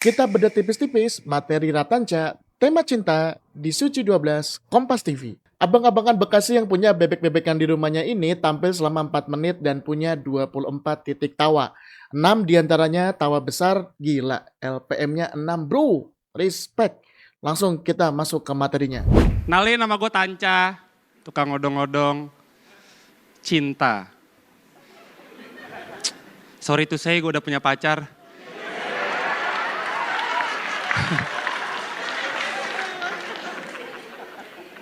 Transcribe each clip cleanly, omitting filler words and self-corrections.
Kita beda tipis-tipis materi Ratanca, tema cinta di Suci 12 Kompas TV. Abang-abangan Bekasi yang punya bebek-bebekan di rumahnya ini tampil selama 4 menit dan punya 24 titik tawa. 6 diantaranya tawa besar, gila. LPM-nya 6 bro, respect. Langsung kita masuk ke materinya. Nalin, nama gue Tanca, tukang odong-odong, cinta. Sorry to say, gue udah punya pacar.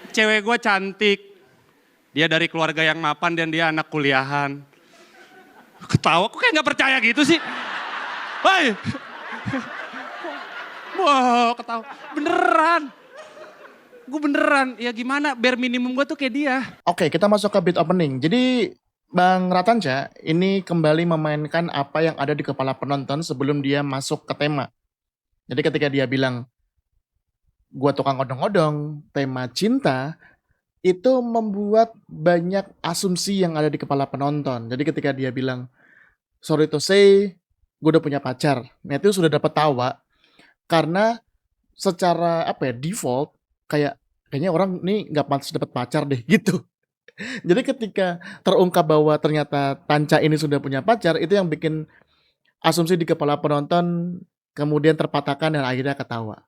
Cewek gue cantik, dia dari keluarga yang mapan dan dia anak kuliahan. Ketawa, kok kayak gak percaya gitu sih? Woi! Wah, ketawa. Beneran. Gue beneran, ya gimana, bare minimum gue tuh kayak dia. Oke, kita masuk ke beat opening. Jadi Bang Ratanca ini kembali memainkan apa yang ada di kepala penonton sebelum dia masuk ke tema. Jadi ketika dia bilang, gua tukang odong-odong, tema cinta, itu membuat banyak asumsi yang ada di kepala penonton. Jadi ketika dia bilang, sorry to say, gue udah punya pacar. Nah itu sudah dapat tawa, karena secara apa ya, default, kayaknya orang nih nggak pantas dapat pacar deh, gitu. Jadi ketika terungkap bahwa ternyata Tanca ini sudah punya pacar, itu yang bikin asumsi di kepala penonton kemudian terpatahkan dan akhirnya ketawa.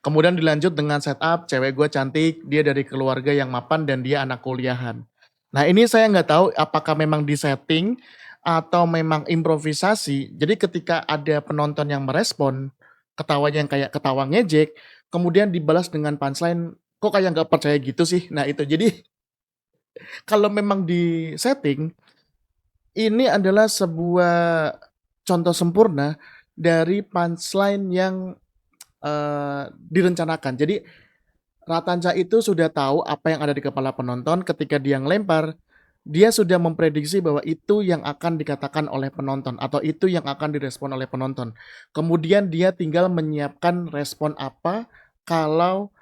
Kemudian dilanjut dengan setup, cewek gue cantik, dia dari keluarga yang mapan dan dia anak kuliahan. Nah ini saya nggak tahu apakah memang disetting atau memang improvisasi. Jadi ketika ada penonton yang merespon, ketawanya yang kayak ketawa ngejek, kemudian dibalas dengan punchline, kok kayak nggak percaya gitu sih. Nah itu, jadi kalau memang disetting, ini adalah sebuah contoh sempurna dari punchline yang direncanakan. Jadi Ratanca itu sudah tahu apa yang ada di kepala penonton ketika dia ngelempar, dia sudah memprediksi bahwa itu yang akan dikatakan oleh penonton atau itu yang akan direspon oleh penonton. Kemudian dia tinggal menyiapkan respon apa kalau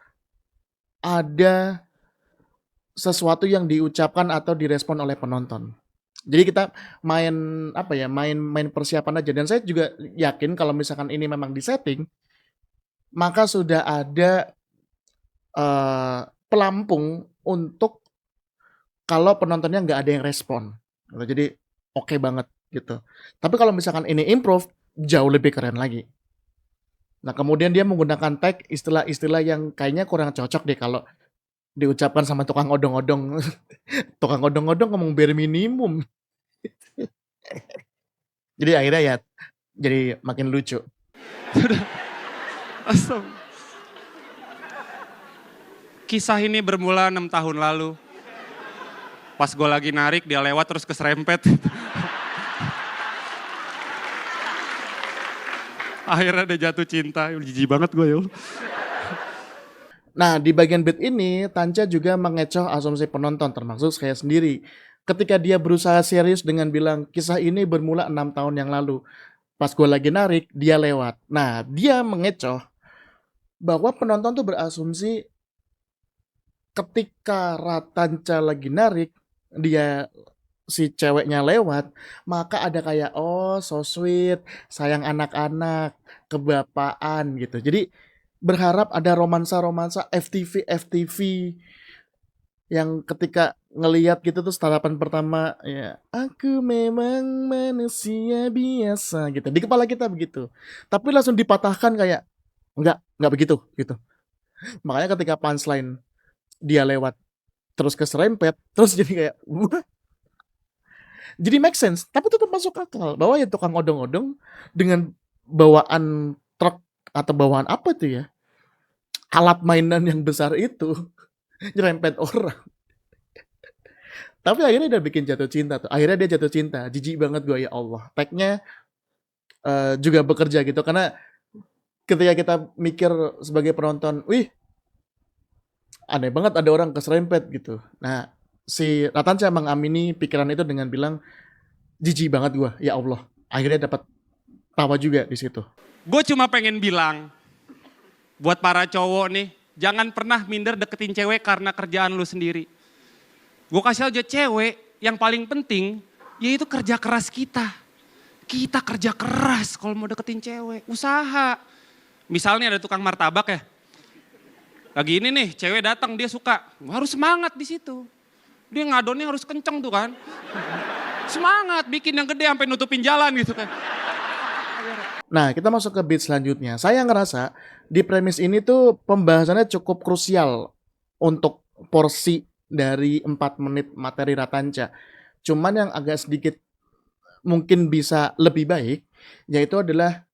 ada sesuatu yang diucapkan atau direspon oleh penonton. Jadi kita main apa ya, main persiapan aja, dan saya juga yakin kalau misalkan ini memang disetting, maka sudah ada pelampung untuk kalau penontonnya nggak ada yang respon, gitu. Jadi oke banget gitu. Tapi kalau misalkan ini improve, jauh lebih keren lagi. Nah kemudian dia menggunakan tag istilah-istilah yang kayaknya kurang cocok deh kalau diucapkan sama tukang odong-odong. Tukang odong-odong ngomong bare minimum. Jadi akhirnya ya jadi makin lucu. Awesome. Kisah ini bermula 6 tahun lalu. Pas gue lagi narik, dia lewat terus keserempet. Akhirnya dia jatuh cinta. Jijik banget gue ya. Nah di bagian beat ini Tanca juga mengecoh asumsi penonton termasuk saya sendiri. Ketika dia berusaha serius dengan bilang kisah ini bermula 6 tahun yang lalu. Pas gue lagi narik, dia lewat. Nah dia mengecoh bahwa penonton tuh berasumsi ketika Ratanca lagi narik, dia si ceweknya lewat, maka ada kayak oh so sweet, sayang anak-anak, kebapaan gitu. Jadi berharap ada romansa-romansa FTV yang ketika ngelihat gitu tuh tatapan pertama ya aku memang manusia biasa gitu. Di kepala kita begitu. Tapi langsung dipatahkan kayak enggak begitu gitu. Makanya ketika punchline dia lewat terus keserempet, terus jadi kayak wah. Jadi make sense, tapi tetap masuk akal bahwa ya tukang odong-odong dengan bawaan truk atau bawaan apa tuh ya, alat mainan yang besar itu nyerempet orang. Tapi akhirnya dia bikin jatuh cinta tuh. Akhirnya dia jatuh cinta. Jijik banget gue, ya Allah. Tag-nya juga bekerja gitu karena ketika kita mikir sebagai penonton, wih aneh banget ada orang keserempet gitu. Nah si Ratanca mengamini pikiran itu dengan bilang jijik banget gue, ya Allah. Akhirnya dapat tawa juga di situ. Gue cuma pengen bilang, buat para cowok nih, jangan pernah minder deketin cewek karena kerjaan lu sendiri. Gue kasih aja cewek, yang paling penting yaitu kerja keras kita. Kita kerja keras kalau mau deketin cewek, usaha. Misalnya ada tukang martabak ya. Lagi ini nih, cewek datang dia suka, harus semangat di situ. Dia ngadonnya harus kenceng tuh kan. Semangat bikin yang gede sampai nutupin jalan gitu kan. Nah, kita masuk ke beat selanjutnya. Saya ngerasa di premis ini tuh pembahasannya cukup krusial untuk porsi dari 4 menit materi Ratanca. Cuman yang agak sedikit mungkin bisa lebih baik, yaitu adalah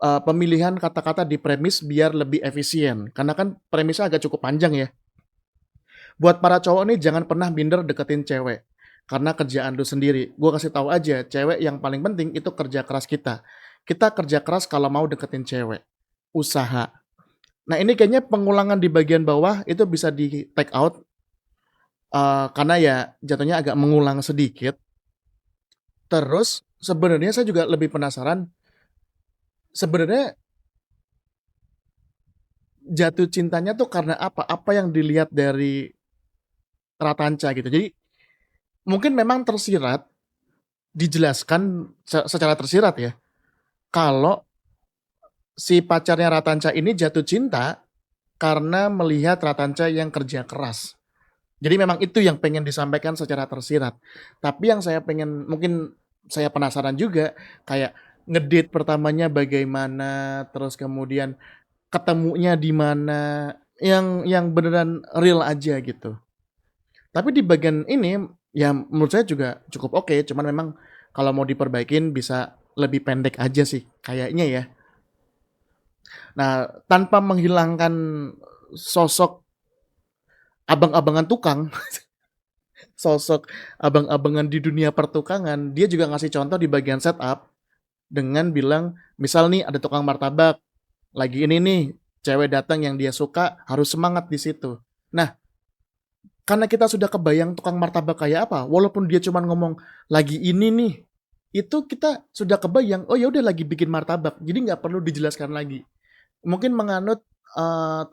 pemilihan kata-kata di premis biar lebih efisien. Karena kan premisnya agak cukup panjang ya. Buat para cowok nih jangan pernah minder deketin cewek. Karena kerjaan lu sendiri. Gue kasih tahu aja, cewek yang paling penting itu kerja keras kita. Kita kerja keras kalau mau deketin cewek. Usaha. Nah ini kayaknya pengulangan di bagian bawah itu bisa di take out. Karena ya jatuhnya agak mengulang sedikit. Terus sebenarnya saya juga lebih penasaran. Sebenarnya jatuh cintanya tuh karena apa? Apa yang dilihat dari Ratanca gitu. Jadi mungkin memang tersirat, dijelaskan secara tersirat ya. Kalau si pacarnya Ratanca ini jatuh cinta karena melihat Ratanca yang kerja keras. Jadi memang itu yang pengen disampaikan secara tersirat. Tapi yang saya pengen, mungkin saya penasaran juga, kayak ngedate pertamanya bagaimana, terus kemudian ketemunya di mana, yang beneran real aja gitu. Tapi di bagian ini, ya menurut saya juga cukup oke, cuman memang kalau mau diperbaikin bisa lebih pendek aja sih, kayaknya ya. Nah, tanpa menghilangkan sosok abang-abangan tukang, sosok abang-abangan di dunia pertukangan, dia juga ngasih contoh di bagian setup dengan bilang, misal nih ada tukang martabak, lagi ini nih, cewek datang yang dia suka, harus semangat di situ. Nah, karena kita sudah kebayang tukang martabak kayak apa, walaupun dia cuma ngomong lagi ini nih, itu kita sudah kebayang, oh ya udah lagi bikin martabak, jadi nggak perlu dijelaskan lagi. Mungkin menganut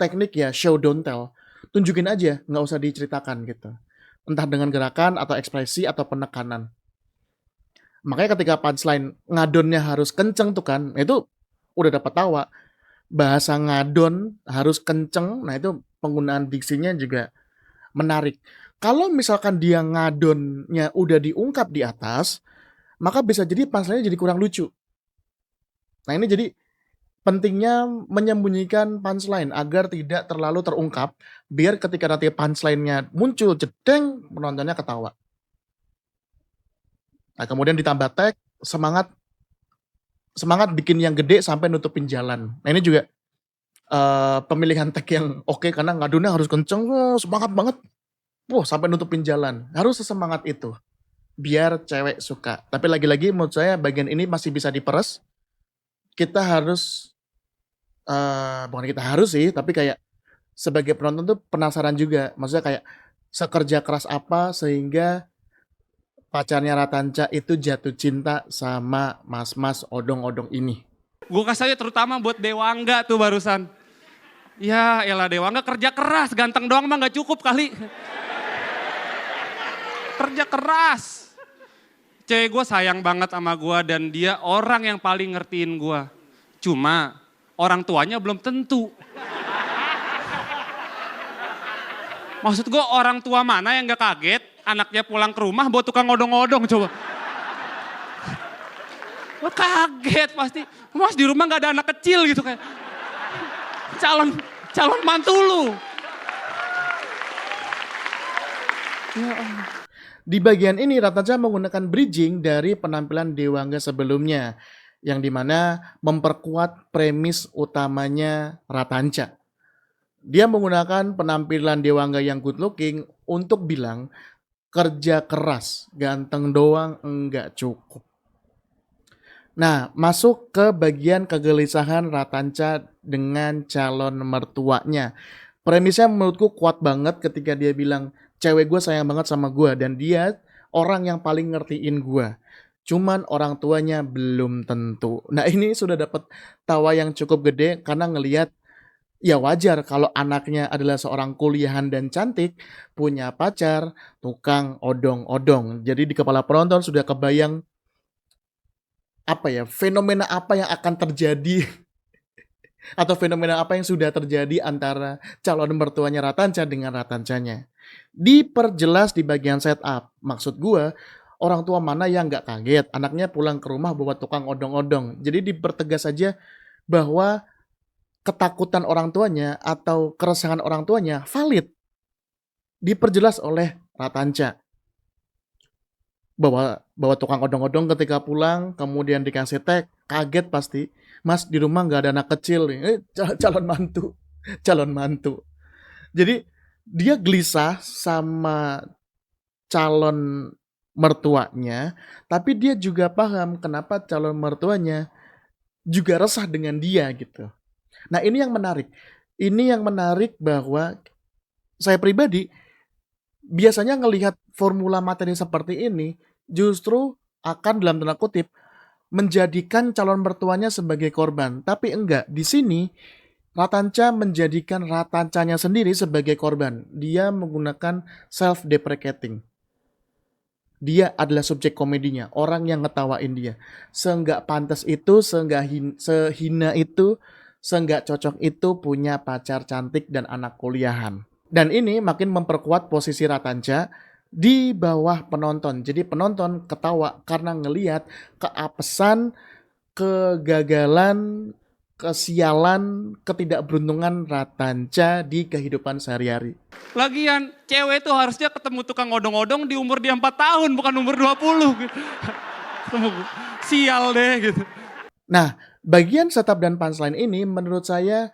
teknik ya show don't tell, tunjukin aja, nggak usah diceritakan gitu. Entah dengan gerakan atau ekspresi atau penekanan. Makanya ketika punchline ngadonnya harus kenceng tuh kan, itu udah dapat tawa. Bahasa ngadon harus kenceng, nah itu penggunaan diksinya juga menarik. Kalau misalkan dia ngadonnya udah diungkap di atas, maka bisa jadi punchline-nya jadi kurang lucu. Nah ini jadi pentingnya menyembunyikan punchline agar tidak terlalu terungkap, biar ketika nanti punchline-nya muncul jedeng, penontonnya ketawa. Nah kemudian ditambah tag, semangat semangat bikin yang gede sampai nutupin jalan. Nah ini juga pemilihan tag yang oke karena ngadonnya harus kenceng, semangat banget. Sampai nutupin jalan. Harus sesemangat itu. Biar cewek suka. Tapi lagi-lagi menurut saya bagian ini masih bisa diperes. Kita harus, bukan kita harus sih, tapi kayak sebagai penonton tuh penasaran juga. Maksudnya kayak sekerja keras apa sehingga pacarnya Ratanca itu jatuh cinta sama mas-mas odong-odong ini. Gue kasih aja terutama buat Dewangga tuh barusan. Ya elah Dewangga kerja keras, ganteng doang mah gak cukup kali. Kerja keras. Cewek gue sayang banget sama gue dan dia orang yang paling ngertiin gue. Cuma orang tuanya belum tentu. Maksud gue orang tua mana yang gak kaget anaknya pulang ke rumah bawa tukang odong-odong coba. Gue kaget pasti. Mas di rumah gak ada anak kecil gitu kayak. Calon mantu lu. Ya Allah. Di bagian ini Ratanca menggunakan bridging dari penampilan Dewangga sebelumnya. Yang dimana memperkuat premis utamanya Ratanca. Dia menggunakan penampilan Dewangga yang good looking untuk bilang kerja keras, ganteng doang enggak cukup. Nah, masuk ke bagian kegelisahan Ratanca dengan calon mertuanya. Premisnya menurutku kuat banget ketika dia bilang, cewek gue sayang banget sama gue dan dia orang yang paling ngertiin gue. Cuman orang tuanya belum tentu. Nah ini sudah dapat tawa yang cukup gede karena ngelihat ya wajar kalau anaknya adalah seorang kuliahan dan cantik, punya pacar, tukang odong-odong. Jadi di kepala penonton sudah kebayang fenomena apa yang akan terjadi atau fenomena apa yang sudah terjadi antara calon mertuanya Ratanca dengan Ratancanya. Diperjelas di bagian setup. Maksud gue, orang tua mana yang nggak kaget anaknya pulang ke rumah bawa tukang odong-odong. Jadi dipertegas saja bahwa ketakutan orang tuanya atau keresahan orang tuanya valid. Diperjelas oleh Ratanca. Bawa tukang odong-odong ketika pulang, kemudian dikasih tag, kaget pasti. Mas, di rumah nggak ada anak kecil nih. Calon mantu. Calon mantu. Jadi dia gelisah sama calon mertuanya, tapi dia juga paham kenapa calon mertuanya juga resah dengan dia gitu. Nah, ini yang menarik. Ini yang menarik bahwa saya pribadi biasanya ngelihat formula materi seperti ini justru akan dalam tanda kutip menjadikan calon mertuanya sebagai korban. Tapi enggak, di sini Ratanca menjadikan Ratancanya sendiri sebagai korban. Dia menggunakan self-deprecating. Dia adalah subjek komedinya, orang yang ngetawain dia. Seenggak pantas itu, sehina itu, seenggak cocok itu punya pacar cantik dan anak kuliahan. Dan ini makin memperkuat posisi Ratanca di bawah penonton. Jadi penonton ketawa karena ngelihat keapesan, kegagalan, kesialan, ketidakberuntungan Ratanca di kehidupan sehari-hari. Lagian cewek itu harusnya ketemu tukang odong-odong di umur dia 4 tahun, bukan umur 20 gitu. Sial deh gitu. Nah, bagian setup dan punchline ini menurut saya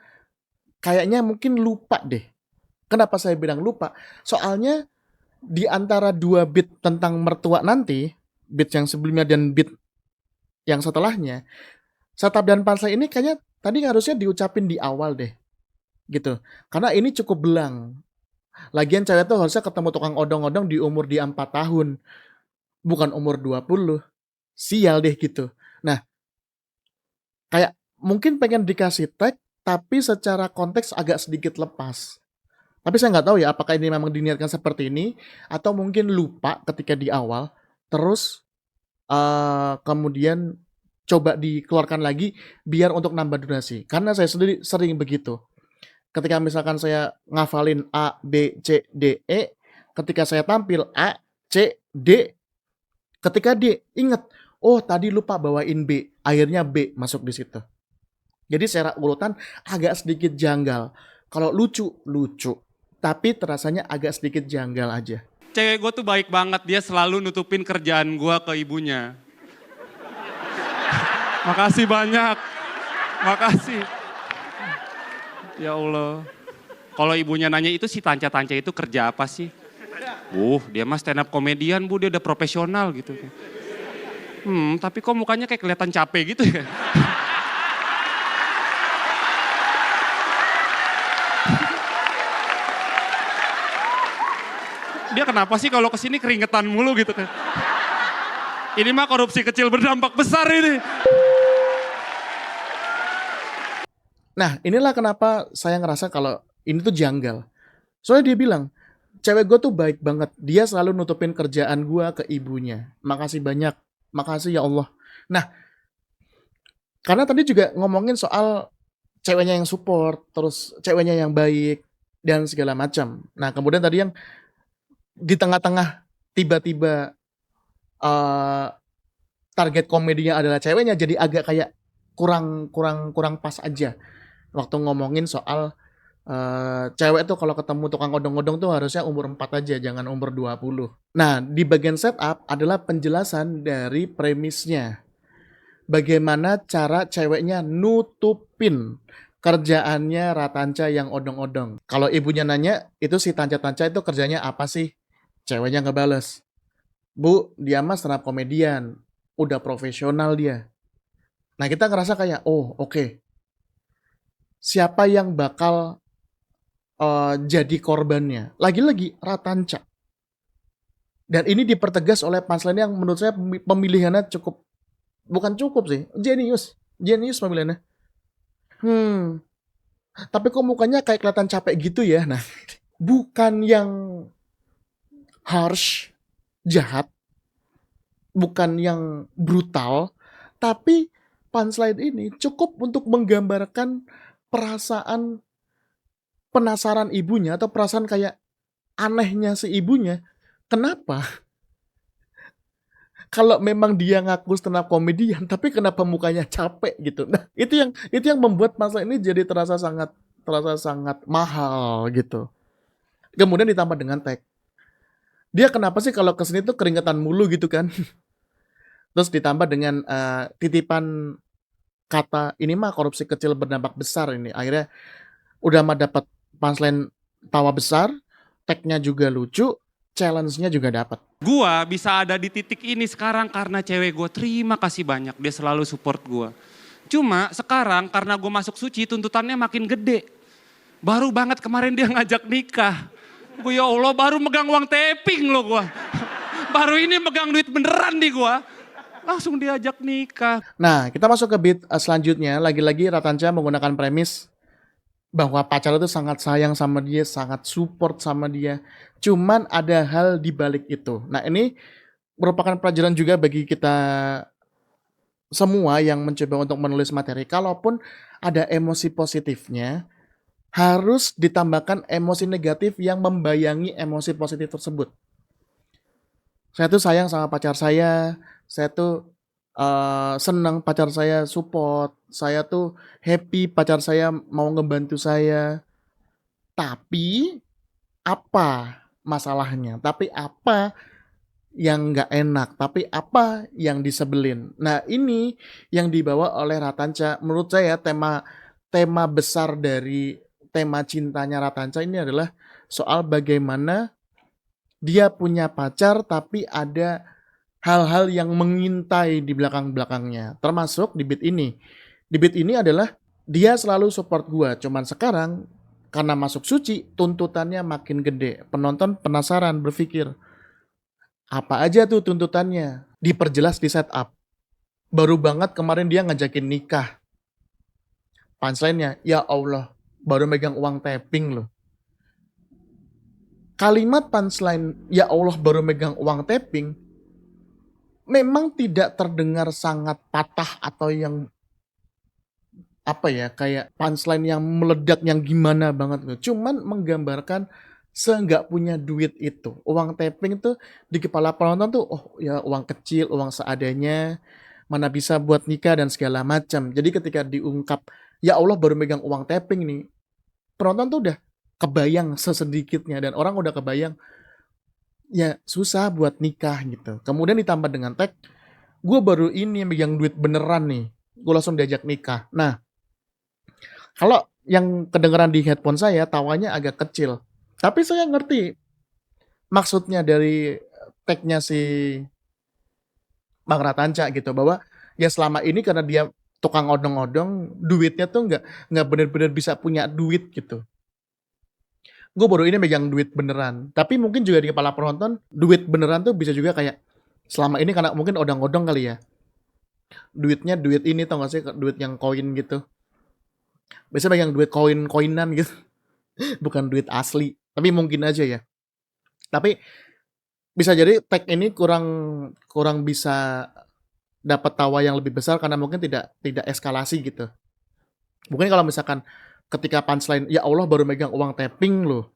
kayaknya mungkin lupa deh. Kenapa saya bilang lupa? Soalnya di antara dua beat tentang mertua nanti, beat yang sebelumnya dan beat yang setelahnya, setup dan punchline ini kayaknya tadi harusnya diucapin di awal deh. Gitu. Karena ini cukup belang. Lagian cewek tuh harusnya ketemu tukang odong-odong di umur dia 4 tahun. Bukan umur 20. Sial deh gitu. Nah, kayak mungkin pengen dikasih tag, tapi secara konteks agak sedikit lepas. Tapi saya nggak tahu ya apakah ini memang diniatkan seperti ini, atau mungkin lupa ketika di awal, terus kemudian coba dikeluarkan lagi biar untuk nambah durasi. Karena saya sendiri sering begitu. Ketika misalkan saya ngafalin A, B, C, D, E, ketika saya tampil A, C, D, ketika D, ingat, oh tadi lupa bawain B, akhirnya B masuk di situ. Jadi secara urutan agak sedikit janggal. Kalau lucu, lucu. Tapi terasanya agak sedikit janggal aja. Cewek gue tuh baik banget, dia selalu nutupin kerjaan gue ke ibunya. Makasih banyak, makasih. Ya Allah. Kalau ibunya nanya itu si Tanca-Tanca itu kerja apa sih? Dia mah stand up komedian Bu, dia udah profesional gitu. Tapi kok mukanya kayak kelihatan capek gitu ya? Dia kenapa sih kalau kesini keringetan mulu gitu kan? Ini mah korupsi kecil berdampak besar ini. Nah, inilah kenapa saya ngerasa kalau ini tuh janggal. Soalnya dia bilang, cewek gue tuh baik banget. Dia selalu nutupin kerjaan gue ke ibunya. Makasih banyak. Makasih ya Allah. Nah, karena tadi juga ngomongin soal ceweknya yang support, terus ceweknya yang baik, dan segala macam. Nah, kemudian tadi yang di tengah-tengah tiba-tiba target komedinya adalah ceweknya, jadi agak kayak kurang pas aja. Waktu ngomongin soal cewek tuh kalau ketemu tukang odong-odong tuh harusnya umur 4 aja, jangan umur 20. Nah, di bagian setup adalah penjelasan dari premisnya. Bagaimana cara ceweknya nutupin kerjaannya Ratanca yang odong-odong. Kalau ibunya nanya, itu si Tanca-Tanca itu kerjanya apa sih? Ceweknya ngebales. Bu, dia mah stand up komedian. Udah profesional dia. Nah, kita ngerasa kayak, oh oke. Siapa yang bakal jadi korbannya? Lagi-lagi Ratanca. Dan ini dipertegas oleh punchline yang menurut saya pemilihannya cukup, bukan cukup sih, jenius pemilihannya. Tapi kok mukanya kayak kelihatan capek gitu ya? Nah, bukan yang harsh, jahat, bukan yang brutal, Tapi punchline ini cukup untuk menggambarkan perasaan penasaran ibunya atau perasaan kayak anehnya si ibunya. Kenapa? Kalau memang dia ngaku stand up comedian, tapi kenapa mukanya capek gitu. Nah, itu yang membuat masa ini jadi terasa sangat mahal gitu. Kemudian ditambah dengan tag. Dia kenapa sih kalau kesini tuh keringetan mulu gitu kan? Terus ditambah dengan titipan kata ini mah korupsi kecil berdampak besar ini. Akhirnya udah mah dapat punchline tawa besar, tag-nya juga lucu, challenge-nya juga dapat. Gua bisa ada di titik ini sekarang karena cewek gue, terima kasih banyak, dia selalu support gua. Cuma sekarang karena gue masuk suci tuntutannya makin gede. Baru banget kemarin dia ngajak nikah. Gue ya Allah baru megang uang taping loh gue. Baru ini megang duit beneran di gue. Langsung diajak nikah. Nah, kita masuk ke beat selanjutnya. Lagi-lagi Ratanca menggunakan premis bahwa pacar itu sangat sayang sama dia, sangat support sama dia. Cuman ada hal di balik itu. Nah, ini merupakan pelajaran juga bagi kita semua yang mencoba untuk menulis materi. Kalaupun ada emosi positifnya, harus ditambahkan emosi negatif yang membayangi emosi positif tersebut. Saya tuh sayang sama pacar saya tuh senang pacar saya support, saya tuh happy pacar saya mau ngebantu saya. Tapi apa masalahnya? Tapi apa yang nggak enak? Tapi apa yang disebelin? Nah ini yang dibawa oleh Ratanca. Menurut saya tema besar dari tema cintanya Ratanca ini adalah soal bagaimana dia punya pacar tapi ada hal-hal yang mengintai di belakang-belakangnya. Termasuk di beat ini. Di beat ini adalah dia selalu support gua. Cuman sekarang karena masuk suci tuntutannya makin gede. Penonton penasaran berpikir apa aja tuh tuntutannya. Diperjelas di setup. Baru banget kemarin dia ngajakin nikah. Punchline-nya, ya Allah, baru megang uang tapping loh. Kalimat punchline, ya Allah baru megang uang tapping, memang tidak terdengar sangat patah atau yang apa ya, kayak punchline yang meledak yang gimana banget loh. Cuman menggambarkan seenggak punya duit itu. Uang tapping tuh di kepala penonton tuh, oh ya uang kecil, uang seadanya, mana bisa buat nikah dan segala macam. Jadi ketika diungkap, ya Allah baru megang uang tapping nih, penonton tuh udah kebayang sesedikitnya dan orang udah kebayang ya susah buat nikah gitu. Kemudian ditambah dengan tag, gue baru ini megang duit beneran nih, gue langsung diajak nikah. Nah, kalau yang kedengeran di headphone saya tawanya agak kecil, tapi saya ngerti maksudnya dari tagnya si Bang Ratanca gitu, bahwa ya selama ini karena dia tukang odong-odong, duitnya tuh nggak bener-bener bisa punya duit gitu. Gue baru ini megang duit beneran. Tapi mungkin juga di kepala penonton, duit beneran tuh bisa juga kayak selama ini karena mungkin odong-odong kali ya. Duitnya duit ini tau gak sih, duit yang koin gitu. Biasanya megang duit koin-koinan gitu. Bukan duit asli. Tapi mungkin aja ya. Tapi bisa jadi tag ini kurang bisa dapat tawa yang lebih besar karena mungkin tidak eskalasi gitu. Mungkin kalau misalkan ketika punchline, ya Allah baru megang uang tapping loh.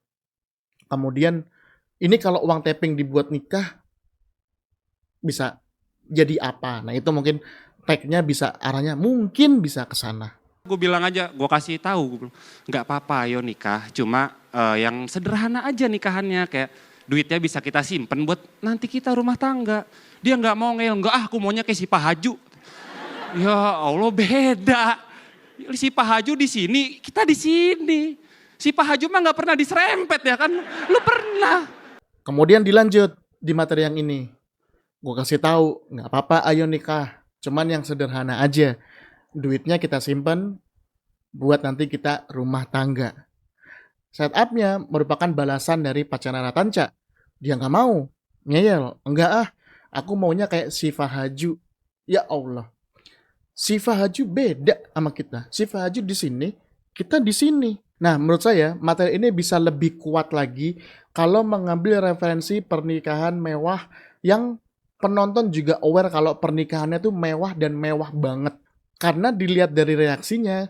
Kemudian ini kalau uang tapping dibuat nikah bisa jadi apa? Nah itu mungkin tag-nya bisa arahnya mungkin bisa ke sana. Gue bilang aja, gue kasih tahu, gue bilang nggak apa-apa, ayo nikah. Cuma yang sederhana aja nikahannya, kayak duitnya bisa kita simpen buat nanti kita rumah tangga. Dia nggak mau ngeyel, nggak aku maunya kayak si Pak Haju. Ya Allah beda. Si Pak Haju di sini, kita di sini. Si Pak Haju mah nggak pernah diserempet ya kan? Lu pernah. Kemudian dilanjut di materi yang ini. Gue kasih tahu, nggak apa-apa, ayo nikah. Cuman yang sederhana aja. Duitnya kita simpen buat nanti kita rumah tangga. Setupnya merupakan balasan dari pacarnya Ratanca. Dia nggak mau, ngeyel. Enggak ah, aku maunya kayak si Fahaju. Ya Allah. Si Fahaju beda sama kita. Si Fahaju di sini, kita di sini. Nah, menurut saya materi ini bisa lebih kuat lagi kalau mengambil referensi pernikahan mewah yang penonton juga aware kalau pernikahannya tuh mewah dan mewah banget. Karena dilihat dari reaksinya,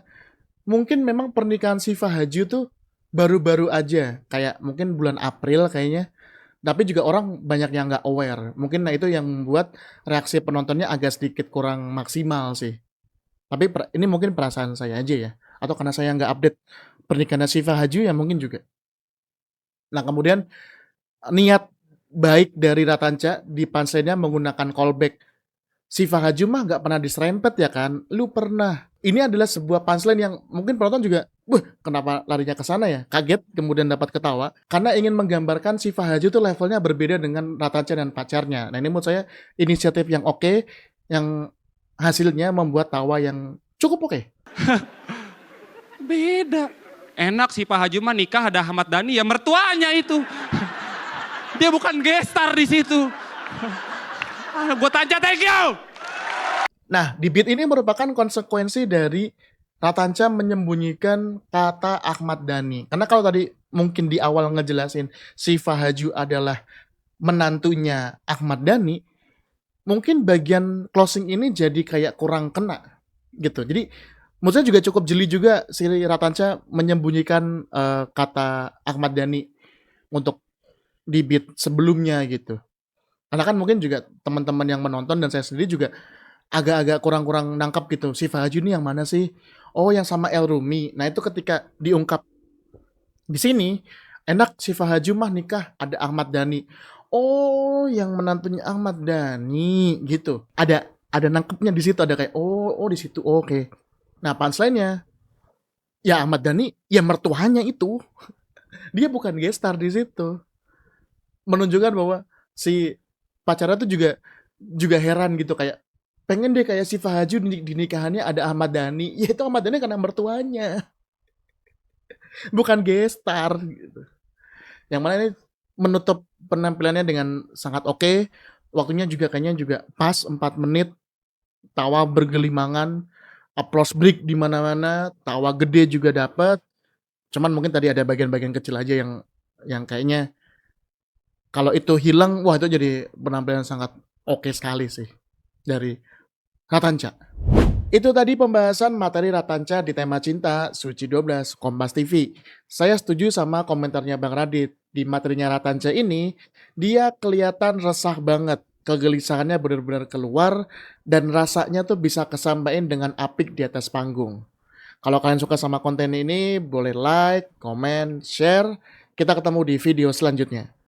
mungkin memang pernikahan Syifa Haju tuh baru-baru aja, kayak mungkin bulan April kayaknya. Tapi juga orang banyak yang nggak aware. Mungkin nah itu yang membuat reaksi penontonnya agak sedikit kurang maksimal sih. Tapi ini mungkin perasaan saya aja ya. Atau karena saya nggak update pernikahan Syifa Haju ya mungkin juga. Nah kemudian niat baik dari Ratanca di punchline-nya menggunakan callback. Syifa Haju mah nggak pernah diserempet ya kan? Lu pernah. Ini adalah sebuah punchline yang mungkin penonton juga, wah kenapa larinya ke sana ya? Kaget kemudian dapat ketawa karena ingin menggambarkan Syifa Haju tuh levelnya berbeda dengan Ratanca dan pacarnya. Nah ini menurut saya inisiatif yang oke, yang hasilnya membuat tawa yang cukup oke. Beda. Enak sih Pak Haju mah nikah ada Ahmad Dhani ya mertuanya itu. Dia bukan gestar di situ. Gue tanya thank you. Nah, di beat ini merupakan konsekuensi dari Ratanca menyembunyikan kata Ahmad Dhani. Karena kalau tadi mungkin di awal ngejelasin Syifa Haju adalah menantunya Ahmad Dhani, mungkin bagian closing ini jadi kayak kurang kena gitu. Jadi menurut saya juga cukup jeli juga si Ratanca menyembunyikan kata Ahmad Dhani untuk di beat sebelumnya gitu. Karena kan mungkin juga teman-teman yang menonton dan saya sendiri juga agak-agak kurang-kurang nangkap gitu. Syifa Haju ini yang mana sih? Oh, yang sama El Rumi. Nah, itu ketika diungkap di sini, enak Syifa Haju mah nikah ada Ahmad Dhani. Oh, yang menantunya Ahmad Dhani gitu. Ada nangkepnya di situ, ada kayak oh di situ. Oh, oke. Nah, punchline-nya ya Ahmad Dhani ya mertuanya itu. Dia bukan gestar di situ. Menunjukkan bahwa si pacarnya tuh juga heran gitu kayak pengen deh kayak Syifa Haju di nikahannya ada Ahmad Dhani. Ya itu Ahmad Dhani karena mertuanya. Bukan gestar gitu. Yang mana ini menutup penampilannya dengan sangat oke. Waktunya juga kayaknya juga pas 4 menit. Tawa bergelimangan, applause break di mana-mana, tawa gede juga dapat. Cuman mungkin tadi ada bagian-bagian kecil aja yang kayaknya kalau itu hilang, wah itu jadi penampilan sangat oke sekali sih dari Ratanca. Itu tadi pembahasan materi Ratanca di tema cinta, Suci 12, Kompas TV. Saya setuju sama komentarnya Bang Radit. Di materinya Ratanca ini, dia kelihatan resah banget. Kegelisahannya benar-benar keluar dan rasanya tuh bisa kesampaian dengan apik di atas panggung. Kalau kalian suka sama konten ini, boleh like, comment, share. Kita ketemu di video selanjutnya.